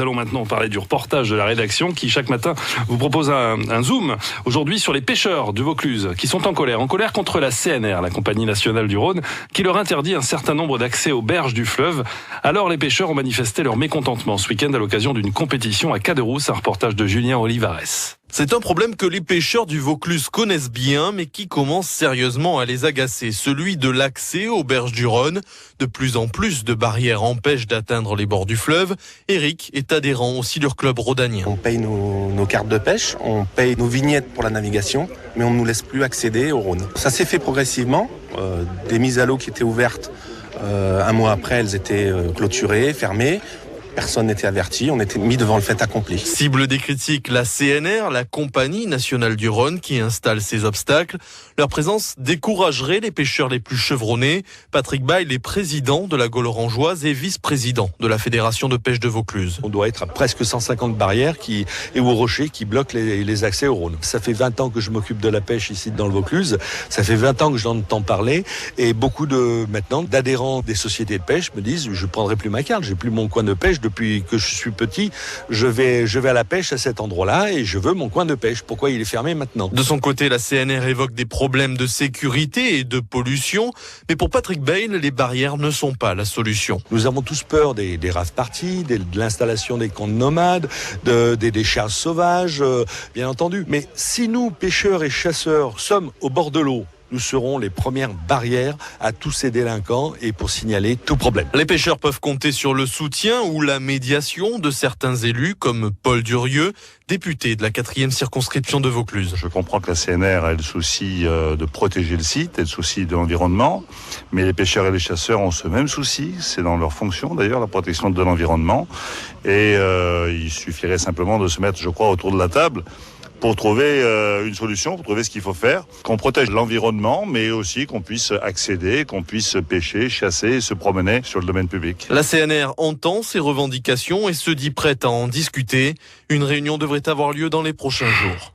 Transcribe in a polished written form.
allons maintenant parler du reportage de la rédaction qui, chaque matin, vous propose un zoom. Aujourd'hui, sur les pêcheurs du Vaucluse qui sont en colère contre la CNR, la Compagnie nationale du Rhône, qui leur interdit un certain nombre d'accès aux berges du fleuve. Alors, les pêcheurs ont manifesté leur mécontentement ce week-end à l'occasion d'une compétition à Caderousse, un reportage de Julien Olivares. C'est un problème que les pêcheurs du Vaucluse connaissent bien, mais qui commence sérieusement à les agacer. Celui de l'accès aux berges du Rhône. De plus en plus de barrières empêchent d'atteindre les bords du fleuve. Eric est adhérent au Silure Club rhodanien. On paye nos cartes de pêche, on paye nos vignettes pour la navigation, mais on ne nous laisse plus accéder au Rhône. Ça s'est fait progressivement. Des mises à l'eau qui étaient ouvertes, un mois après, elles étaient clôturées, fermées. Personne n'était averti, on était mis devant le fait accompli. Cible des critiques, la CNR, la Compagnie nationale du Rhône, qui installe ces obstacles. Leur présence découragerait les pêcheurs les plus chevronnés. Patrick Bail est président de la Gaule orangeoise et vice-président de la Fédération de pêche de Vaucluse. On doit être à presque 150 barrières et aux rochers qui bloquent les accès au Rhône. Ça fait 20 ans que je m'occupe de la pêche ici dans le Vaucluse. Ça fait 20 ans que j'en entends parler. Et beaucoup d'adhérents des sociétés de pêche me disent « je prendrai plus ma carte, j'ai plus mon coin de pêche. Depuis que je suis petit, je vais à la pêche à cet endroit-là et je veux mon coin de pêche. Pourquoi il est fermé maintenant ?» De son côté, la CNR évoque des problèmes de sécurité et de pollution. Mais pour Patrick Bail, les barrières ne sont pas la solution. Nous avons tous peur des rave-parties, de l'installation des camps de nomades, des décharges sauvages, bien entendu. Mais si nous, pêcheurs et chasseurs, sommes au bord de l'eau, nous serons les premières barrières à tous ces délinquants et pour signaler tout problème. Les pêcheurs peuvent compter sur le soutien ou la médiation de certains élus comme Paul Durieux, député de la 4e circonscription de Vaucluse. Je comprends que la CNR ait le souci de protéger le site et le souci de l'environnement, mais les pêcheurs et les chasseurs ont ce même souci, c'est dans leur fonction d'ailleurs, la protection de l'environnement, et il suffirait simplement de se mettre, je crois, autour de la table pour trouver une solution, pour trouver ce qu'il faut faire, qu'on protège l'environnement, mais aussi qu'on puisse accéder, qu'on puisse pêcher, chasser, se promener sur le domaine public. La CNR entend ces revendications et se dit prête à en discuter. Une réunion devrait avoir lieu dans les prochains jours.